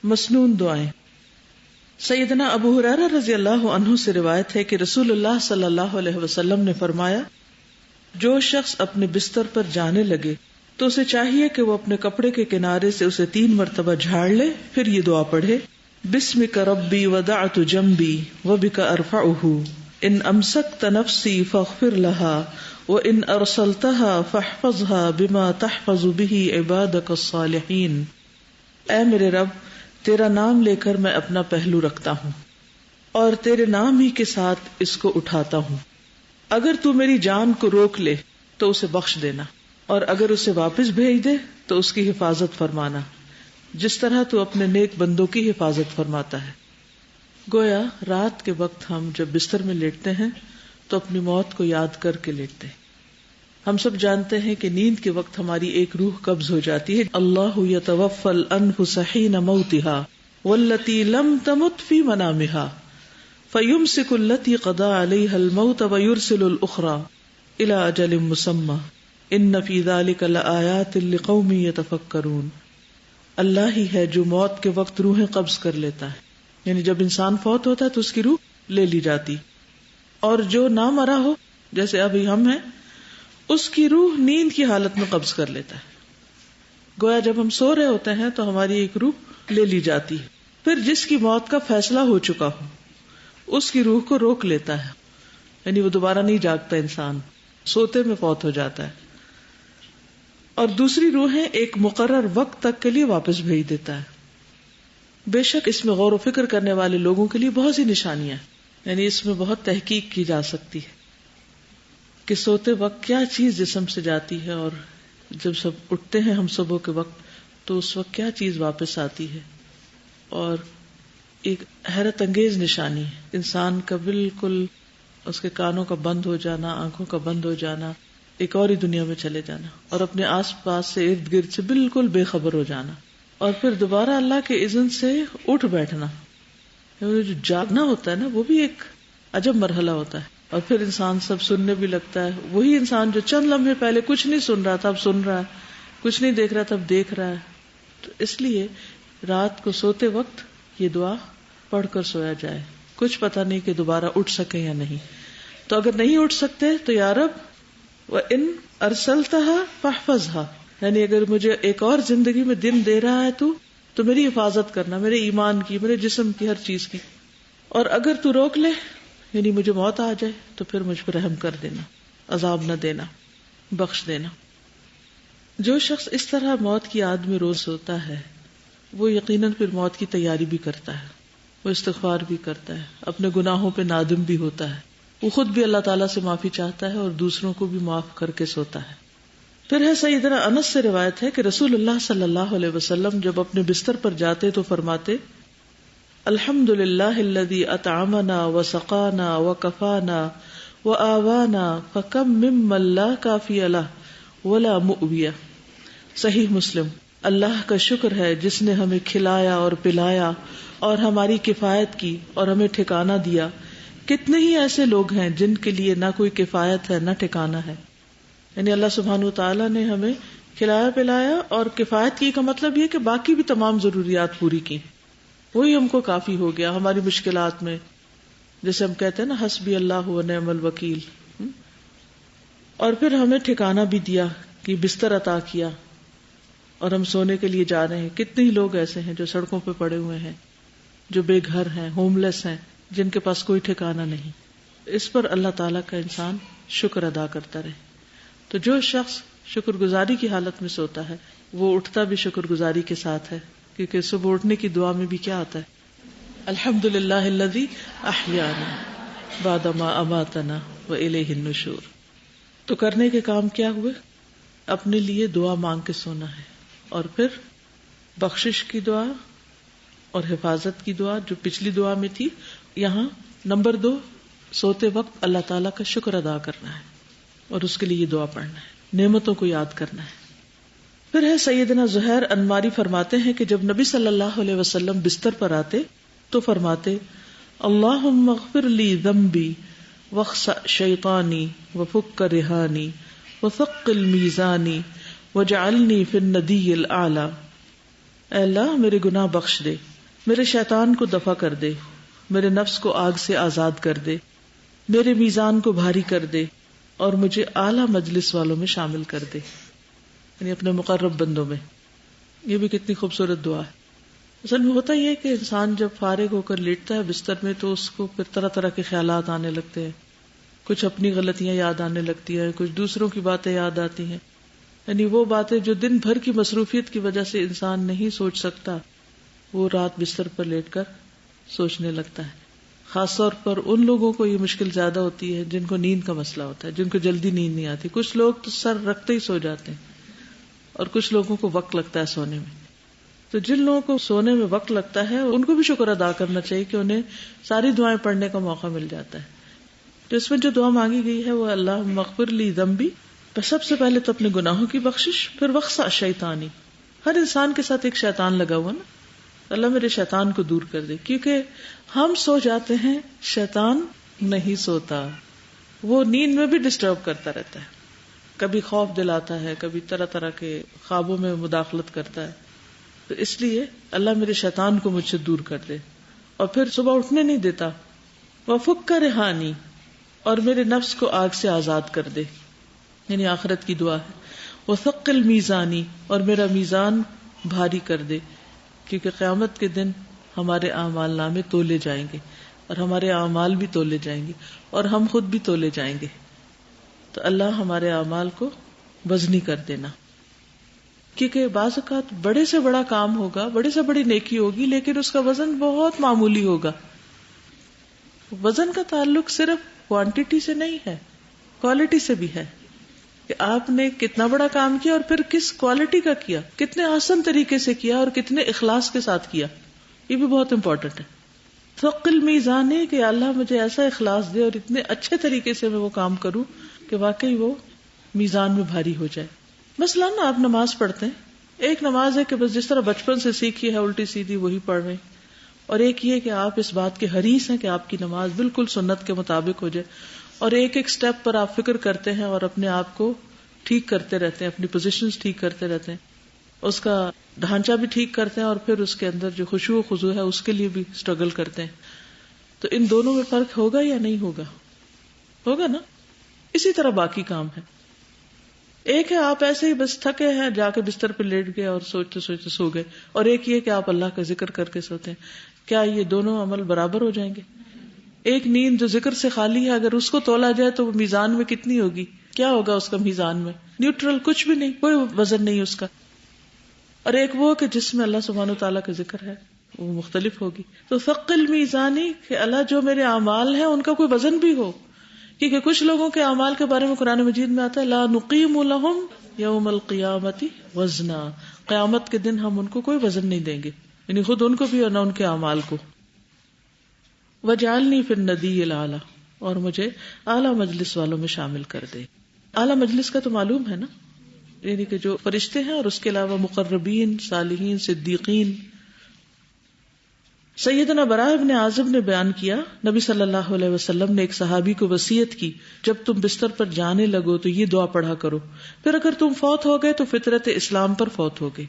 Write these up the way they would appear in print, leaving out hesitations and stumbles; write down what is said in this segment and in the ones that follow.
مسنون دعائیں۔ سیدنا ابو ہریرہ رضی اللہ عنہ سے روایت ہے کہ رسول اللہ صلی اللہ علیہ وسلم نے فرمایا، جو شخص اپنے بستر پر جانے لگے تو اسے چاہیے کہ وہ اپنے کپڑے کے کنارے سے اسے 3 مرتبہ جھاڑ لے، پھر یہ دعا پڑھے، بسمک ربی وضعت جنبی وبک ارفعہ، ان امسکت نفسی فاغفر لها وان ارسلتها فاحفظها بما تحفظ به عبادک الصالحین۔ اے میرے رب، تیرا نام لے کر میں اپنا پہلو رکھتا ہوں اور تیرے نام ہی کے ساتھ اس کو اٹھاتا ہوں، اگر تو میری جان کو روک لے تو اسے بخش دینا، اور اگر اسے واپس بھیج دے تو اس کی حفاظت فرمانا، جس طرح تو اپنے نیک بندوں کی حفاظت فرماتا ہے۔ گویا رات کے وقت ہم جب بستر میں لیٹتے ہیں تو اپنی موت کو یاد کر کے لیٹتے ہیں۔ ہم سب جانتے ہیں کہ نیند کے وقت ہماری ایک روح قبض ہو جاتی ہے، اللہ یتوفی الانفس حین موتها والتی لم تمت فی منامها فیمسک التی قضی علیہا الموت ویرسل الاخری الی اجل مسمی ان فی ذلک لآیات لقوم یتفکرون۔ اللہ ہی ہے جو موت کے وقت روحیں قبض کر لیتا ہے، یعنی جب انسان فوت ہوتا ہے تو اس کی روح لے لی جاتی، اور جو نہ مرا ہو جیسے ابھی ہم ہیں اس کی روح نیند کی حالت میں قبض کر لیتا ہے۔ گویا جب ہم سو رہے ہوتے ہیں تو ہماری ایک روح لے لی جاتی ہے، پھر جس کی موت کا فیصلہ ہو چکا ہو اس کی روح کو روک لیتا ہے، یعنی وہ دوبارہ نہیں جاگتا، انسان سوتے میں فوت ہو جاتا ہے، اور دوسری روحیں ایک مقرر وقت تک کے لیے واپس بھیج دیتا ہے۔ بے شک اس میں غور و فکر کرنے والے لوگوں کے لیے بہت سی نشانیاں ہیں، یعنی اس میں بہت تحقیق کی جا سکتی ہے کہ سوتے وقت کیا چیز جسم سے جاتی ہے، اور جب سب اٹھتے ہیں ہم صبح کے وقت تو اس وقت کیا چیز واپس آتی ہے۔ اور ایک حیرت انگیز نشانی ہے انسان کا بالکل اس کے کانوں کا بند ہو جانا، آنکھوں کا بند ہو جانا، ایک اور ہی دنیا میں چلے جانا، اور اپنے آس پاس سے ارد گرد سے بالکل بے خبر ہو جانا، اور پھر دوبارہ اللہ کے اذن سے اٹھ بیٹھنا۔ جو جاگنا ہوتا ہے نا وہ بھی ایک عجب مرحلہ ہوتا ہے، اور پھر انسان سب سننے بھی لگتا ہے، وہی انسان جو چند لمحے پہلے کچھ نہیں سن رہا تھا اب سن رہا ہے، کچھ نہیں دیکھ رہا تھا اب دیکھ رہا ہے۔ تو اس لیے رات کو سوتے وقت یہ دعا پڑھ کر سویا جائے، کچھ پتہ نہیں کہ دوبارہ اٹھ سکے یا نہیں۔ تو اگر نہیں اٹھ سکتے تو یا رب وَإِنْ أَرْسَلْتَهَا فَاحْفَظْهَا، یعنی اگر مجھے ایک اور زندگی میں دن دے رہا ہے تو میری حفاظت کرنا، میرے ایمان کی، میرے جسم کی، ہر چیز کی، اور اگر تو روک لے یعنی مجھے موت آ جائے تو پھر مجھ پر رحم کر دینا، عذاب نہ دینا، بخش دینا۔ جو شخص اس طرح موت کی یاد میں روز ہوتا ہے وہ یقیناً پھر موت کی تیاری بھی کرتا ہے، وہ استغفار بھی کرتا ہے، اپنے گناہوں پہ نادم بھی ہوتا ہے، وہ خود بھی اللہ تعالیٰ سے معافی چاہتا ہے اور دوسروں کو بھی معاف کر کے سوتا ہے۔ پھر ہے سیدنا انس سے روایت ہے کہ رسول اللہ صلی اللہ علیہ وسلم جب اپنے بستر پر جاتے تو فرماتے، الحمد للہ الذی اطعمنا وسقانا وکفانا وآوانا فکم ممن لا کافی لہ ولا مؤوی۔ صحیح مسلم۔ اللہ کا شکر ہے جس نے ہمیں کھلایا اور پلایا اور ہماری کفایت کی اور ہمیں ٹھکانہ دیا، کتنے ہی ایسے لوگ ہیں جن کے لیے نہ کوئی کفایت ہے نہ ٹھکانہ ہے۔ یعنی اللہ سبحانہ وتعالیٰ نے ہمیں کھلایا پلایا اور کفایت کی کا مطلب یہ کہ باقی بھی تمام ضروریات پوری کی، وہی ہم کو کافی ہو گیا ہماری مشکلات میں، جیسے ہم کہتے ہیں نا حسبی اللہ و نعم الوکیل۔ اور پھر ہمیں ٹھکانہ بھی دیا کہ بستر عطا کیا، اور ہم سونے کے لیے جا رہے ہیں۔ کتنے ہی لوگ ایسے ہیں جو سڑکوں پہ پڑے ہوئے ہیں، جو بے گھر ہیں، ہوم لیس ہیں، جن کے پاس کوئی ٹھکانہ نہیں۔ اس پر اللہ تعالیٰ کا انسان شکر ادا کرتا رہے۔ تو جو شخص شکر گزاری کی حالت میں سوتا ہے وہ اٹھتا بھی شکر گزاری کے ساتھ ہے، کیونکہ صبح اٹھنے کی دعا میں بھی کیا آتا ہے، الحمدللہ الذی احیانا بعد ما اماتنا والیہ النشور۔ تو کرنے کے کام کیا ہوئے؟ اپنے لیے دعا مانگ کے سونا ہے، اور پھر بخشش کی دعا اور حفاظت کی دعا جو پچھلی دعا میں تھی، یہاں نمبر 2 سوتے وقت اللہ تعالیٰ کا شکر ادا کرنا ہے اور اس کے لیے یہ دعا پڑھنا ہے، نعمتوں کو یاد کرنا ہے۔ پھر ہے سیدنا زہیر انماری فرماتے ہیں کہ جب نبی صلی اللہ علیہ وسلم بستر پر آتے تو فرماتے، اللہم اغفر لی ذنبی واخسأ شیطانی وفک رہانی وثقل میزانی وجعلنی فی الندی الاعلی۔ اے اللہ میرے گناہ بخش دے، میرے شیطان کو دفع کر دے، میرے نفس کو آگ سے آزاد کر دے، میرے میزان کو بھاری کر دے اور مجھے اعلیٰ مجلس والوں میں شامل کر دے، یعنی اپنے مقرب بندوں میں. یہ بھی کتنی خوبصورت دعا ہے. اصل میں ہوتا یہ ہے کہ انسان جب فارغ ہو کر لیٹتا ہے بستر میں تو اس کو پھر طرح طرح کے خیالات آنے لگتے ہیں، کچھ اپنی غلطیاں یاد آنے لگتی ہیں، کچھ دوسروں کی باتیں یاد آتی ہیں، یعنی وہ باتیں جو دن بھر کی مصروفیت کی وجہ سے انسان نہیں سوچ سکتا وہ رات بستر پر لیٹ کر سوچنے لگتا ہے. خاص طور پر ان لوگوں کو یہ مشکل زیادہ ہوتی ہے جن کو نیند کا مسئلہ ہوتا ہے، جن کو جلدی نیند نہیں آتی. کچھ لوگ تو سر رکھتے ہی سو جاتے ہیں اور کچھ لوگوں کو وقت لگتا ہے سونے میں. تو جن لوگوں کو سونے میں وقت لگتا ہے ان کو بھی شکر ادا کرنا چاہیے کہ انہیں ساری دعائیں پڑھنے کا موقع مل جاتا ہے. تو اس میں جو دعا مانگی گئی ہے وہ اللہم اغفر لی ذنبی، سب سے پہلے تو اپنے گناہوں کی بخشش، پھر وخص شیطانی. ہر انسان کے ساتھ ایک شیطان لگا ہوا نا، اللہ میرے شیطان کو دور کر دے، کیونکہ ہم سو جاتے ہیں شیطان نہیں سوتا، وہ نیند میں بھی ڈسٹرب کرتا رہتا ہے، کبھی خوف دلاتا ہے، کبھی طرح طرح کے خوابوں میں مداخلت کرتا ہے. تو اس لیے اللہ میرے شیطان کو مجھ سے دور کر دے، اور پھر صبح اٹھنے نہیں دیتا. وفک رہانی، اور میرے نفس کو آگ سے آزاد کر دے، یعنی آخرت کی دعا ہے. وثقل میزانی، اور میرا میزان بھاری کر دے، کیونکہ قیامت کے دن ہمارے اعمال نامے تولے جائیں گے اور ہمارے اعمال بھی تولے جائیں گے اور ہم خود بھی تولے جائیں گے. تو اللہ ہمارے اعمال کو وزنی کر دینا، کیونکہ بعض اوقات بڑے سے بڑا کام ہوگا، بڑے سے بڑی نیکی ہوگی، لیکن اس کا وزن بہت معمولی ہوگا. وزن کا تعلق صرف کوانٹٹی سے نہیں ہے، کوالٹی سے بھی ہے، کہ آپ نے کتنا بڑا کام کیا اور پھر کس کوالٹی کا کیا، کتنے آسان طریقے سے کیا اور کتنے اخلاص کے ساتھ کیا. یہ بھی بہت امپورٹنٹ ہے. ثقل میزان ہے کہ اللہ مجھے ایسا اخلاص دے اور اتنے اچھے طریقے سے میں وہ کام کروں کہ واقعی وہ میزان میں بھاری ہو جائے. مثلاً آپ نماز پڑھتے ہیں، ایک نماز ہے کہ بس جس طرح بچپن سے سیکھی ہے الٹی سیدھی وہی پڑھ رہے ہیں، اور ایک یہ کہ آپ اس بات کے حریص ہیں کہ آپ کی نماز بالکل سنت کے مطابق ہو جائے، اور ایک ایک سٹیپ پر آپ فکر کرتے ہیں اور اپنے آپ کو ٹھیک کرتے رہتے ہیں، اپنی پوزیشنز ٹھیک کرتے رہتے ہیں، اس کا ڈھانچہ بھی ٹھیک کرتے ہیں، اور پھر اس کے اندر جو خشوع و خضوع ہے اس کے لیے بھی اسٹرگل کرتے ہیں. تو ان دونوں میں فرق ہوگا یا نہیں ہوگا؟ ہوگا نا. اسی طرح باقی کام ہے. ایک ہے آپ ایسے ہی بس تھکے ہیں جا کے بستر پہ لیٹ گئے اور سوچتے سوچتے سو گئے، اور ایک یہ کہ آپ اللہ کا ذکر کر کے سوتے ہیں. کیا یہ دونوں عمل برابر ہو جائیں گے؟ ایک نیند جو ذکر سے خالی ہے اگر اس کو تولا جائے تو وہ میزان میں کتنی ہوگی؟ کیا ہوگا اس کا میزان میں؟ نیوٹرل، کچھ بھی نہیں، کوئی وزن نہیں اس کا. اور ایک وہ کہ جس میں اللہ سبحانہ وتعالیٰ کا ذکر ہے، وہ مختلف ہوگی. تو ثقل میزانی کہ اللہ جو میرے اعمال ہیں ان کا کوئی وزن بھی ہو، کیونکہ کچھ لوگوں کے اعمال کے بارے میں قرآن مجید میں آتا ہے لا نقیم لہم یوم القیامت وزنا، قیامت کے دن ہم ان کو کوئی وزن نہیں دیں گے، یعنی خود ان کو بھی اور نہ ان کے اعمال کو. وجعلنی فی الندی الاعلی، اور مجھے اعلیٰ مجلس والوں میں شامل کر دے. اعلیٰ مجلس کا تو معلوم ہے نا، یعنی کہ جو فرشتے ہیں اور اس کے علاوہ مقربین، صالحین، صدیقین. سیدنا براء ابن عازب نے بیان کیا نبی صلی اللہ علیہ وسلم نے ایک صحابی کو وصیت کی جب تم بستر پر جانے لگو تو یہ دعا پڑھا کرو، پھر اگر تم فوت ہو گئے تو فطرت اسلام پر فوت ہو گئے.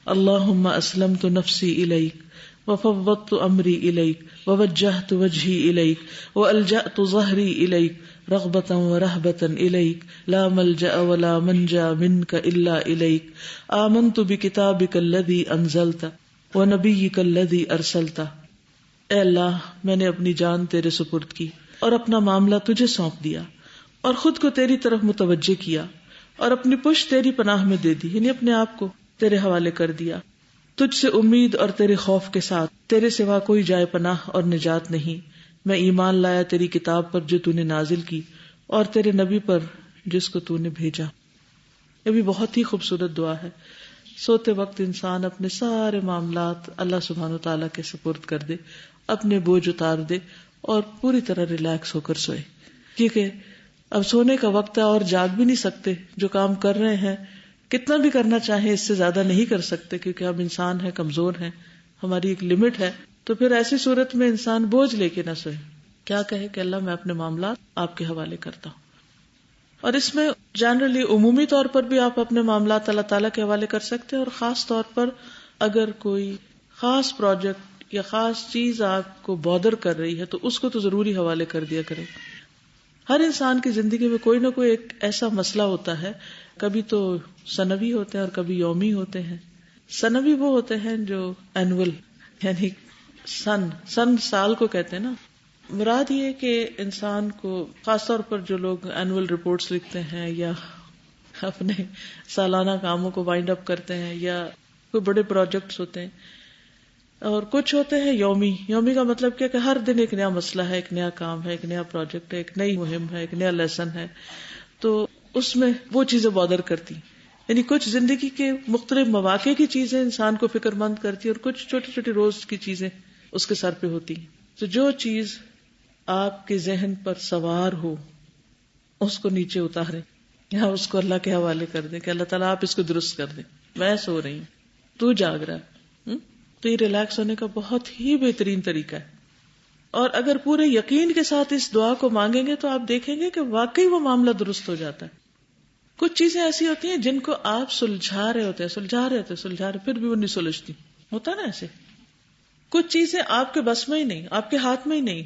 اللہم اسلمت نفسی الیک وفوضت امری الیک ووجہت وجہی الیک والجأت ظہری الیک رغبتا ورہبتا الیک لا ملجأ ولا منجا منک الا الیک آمنت بکتابک الذی انزلت ونبیک الذی ارسلت. اے اللہ میں نے اپنی جان تیرے سپرد کی اور اپنا معاملہ تجھے سونپ دیا اور خود کو تیری طرف متوجہ کیا اور اپنی پشت تیری پناہ میں دے دی، یعنی اپنے آپ کو تیرے حوالے کر دیا. تجھ سے امید اور تیرے خوف کے ساتھ، تیرے سوا کوئی جائے پناہ اور نجات نہیں. میں ایمان لایا تیری کتاب پر جو تو نے نازل کی اور تیرے نبی پر جس کو تو نے بھیجا. یہ بھی بہت ہی خوبصورت دعا ہے. سوتے وقت انسان اپنے سارے معاملات اللہ سبحانہ وتعالیٰ کے سپرد کر دے، اپنے بوجھ اتار دے اور پوری طرح ریلیکس ہو کر سوئے، کیونکہ اب سونے کا وقت ہے اور جاگ بھی نہیں سکتے. جو کام کر رہے ہیں کتنا بھی کرنا چاہیں اس سے زیادہ نہیں کر سکتے، کیونکہ ہم انسان ہیں، کمزور ہیں، ہماری ایک لمٹ ہے. تو پھر ایسی صورت میں انسان بوجھ لے کے نہ سوئے. کیا کہے کہ اللہ میں اپنے معاملات آپ کے حوالے کرتا ہوں. اور اس میں جنرلی عمومی طور پر بھی آپ اپنے معاملات اللہ تعالیٰ کے حوالے کر سکتے ہیں، اور خاص طور پر اگر کوئی خاص پروجیکٹ یا خاص چیز آپ کو بودر کر رہی ہے تو اس کو تو ضروری حوالے کر دیا کریں. ہر انسان کی زندگی میں کوئی نہ کوئی ایک ایسا مسئلہ ہوتا ہے، کبھی تو سنوی ہوتے ہیں اور کبھی یومی ہوتے ہیں. سنوی وہ ہوتے ہیں جو اینول، یعنی سن سال کو کہتے ہیں نا. مراد یہ کہ انسان کو خاص طور پر جو لوگ اینول رپورٹس لکھتے ہیں یا اپنے سالانہ کاموں کو وائنڈ اپ کرتے ہیں یا کوئی بڑے پروجیکٹس ہوتے ہیں، اور کچھ ہوتے ہیں یومی. یومی کا مطلب کیا کہ ہر دن ایک نیا مسئلہ ہے، ایک نیا کام ہے، ایک نیا پروجیکٹ ہے، ایک نئی مہم ہے، ایک نیا لیسن ہے. تو اس میں وہ چیزیں بادر کرتی، یعنی کچھ زندگی کے مختلف مواقع کی چیزیں انسان کو فکر مند کرتی اور کچھ چھوٹی چھوٹی روز کی چیزیں اس کے سر پہ ہوتی. تو جو چیز آپ کے ذہن پر سوار ہو اس کو نیچے اتاریں یا اس کو اللہ کے حوالے کر دیں کہ اللہ تعالیٰ آپ اس کو درست کر دیں. میں سو رہی ہوں، تو جاگ رہا ہے. تو یہ ریلیکس ہونے کا بہت ہی بہترین طریقہ ہے. اور اگر پورے یقین کے ساتھ اس دعا کو مانگیں گے تو آپ دیکھیں گے کہ واقعی وہ معاملہ درست ہو جاتا ہے. کچھ چیزیں ایسی ہوتی ہیں جن کو آپ سلجھا رہے ہوتے پھر بھی وہ نہیں سلجھتی. ہوتا نا ایسے. کچھ چیزیں آپ کے بس میں ہی نہیں، آپ کے ہاتھ میں ہی نہیں،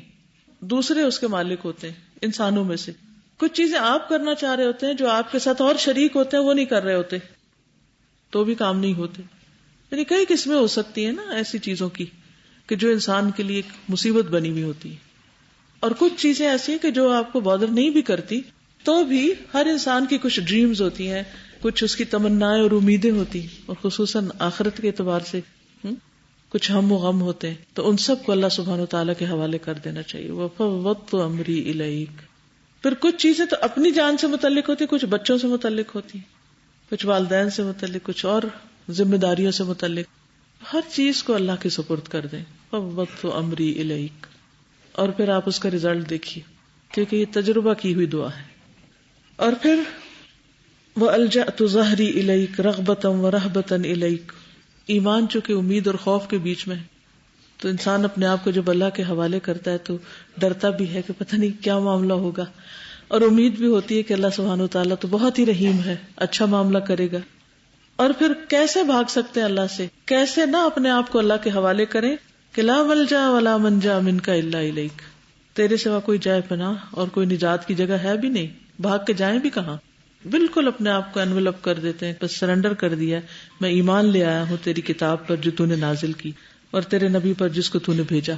دوسرے اس کے مالک ہوتے ہیں انسانوں میں سے. کچھ چیزیں آپ کرنا چاہ رہے ہوتے ہیں جو آپ کے ساتھ اور شریک ہوتے ہیں وہ نہیں کر رہے ہوتے تو بھی کام نہیں ہوتے. یعنی کئی قسمیں ہو سکتی ہیں نا ایسی چیزوں کی کہ جو انسان کے لیے ایک مصیبت بنی ہوئی ہوتی ہے. اور کچھ چیزیں ایسی ہیں کہ جو آپ کو بادر نہیں بھی کرتی تو بھی ہر انسان کی کچھ ڈریمز ہوتی ہیں، کچھ اس کی تمنائیں اور امیدیں ہوتی ہیں، اور خصوصاً آخرت کے اعتبار سے کچھ ہم و غم ہوتے ہیں. تو ان سب کو اللہ سبحانہ وتعالیٰ کے حوالے کر دینا چاہیے. وَفَوَّضْتُ أَمْرِي إِلَيْكَ. پھر کچھ چیزیں تو اپنی جان سے متعلق ہوتی، کچھ بچوں سے متعلق ہوتی، کچھ والدین سے متعلق، کچھ اور ذمہ داریوں سے متعلق. ہر چیز کو اللہ کے سپرد کر دیں. فَوَّضْتُ أَمْرِي إِلَيْكَ. اور پھر آپ اس کا رزلٹ دیکھیے، کیونکہ یہ تجربہ کی ہوئی دعا ہے. اور پھر وَأَلْجَأْتُ ظَهْرِي إِلَيْكَ رَغْبَةً وَرَهْبَةً إِلَيْكَ. ایمان چونکہ امید اور خوف کے بیچ میں، تو انسان اپنے آپ کو جب اللہ کے حوالے کرتا ہے تو ڈرتا بھی ہے کہ پتہ نہیں کیا معاملہ ہوگا، اور امید بھی ہوتی ہے کہ اللہ سبحانہ وتعالیٰ تو بہت ہی رحیم ہے، اچھا معاملہ کرے گا. اور پھر کیسے بھاگ سکتے ہیں اللہ سے، کیسے نہ اپنے آپ کو اللہ کے حوالے کریں کہ لا ملجا ولا منجا منک الا الیک. تیرے سوا کوئی جائے پناہ اور کوئی نجات کی جگہ ہے بھی نہیں، بھاگ کے جائیں بھی کہاں. بالکل اپنے آپ کو انویلپ کر دیتے ہیں، بس سرنڈر کر دیا. میں ایمان لے آیا ہوں تیری کتاب پر جو تو نے نازل کی، اور تیرے نبی پر جس کو تو نے بھیجا.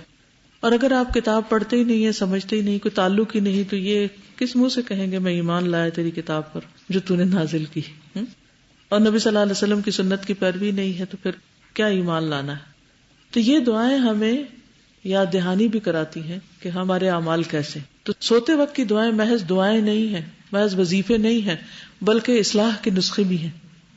اور اگر آپ کتاب پڑھتے ہی نہیں ہیں، سمجھتے ہی نہیں، کوئی تعلق ہی نہیں، تو یہ کس منہ سے کہیں گے میں ایمان لایا تیری کتاب پر جو تو نے نازل کی. اور نبی صلی اللہ علیہ وسلم کی سنت کی پیروی نہیں ہے تو پھر کیا ایمان لانا ہے. تو یہ دعائیں ہمیں یاد دہانی بھی کراتی ہیں کہ ہمارے اعمال کیسے. تو سوتے وقت کی دعائیں محض دعائیں نہیں ہیں، محض وظیفے نہیں ہیں، بلکہ اصلاح کے نسخے بھی ہیں.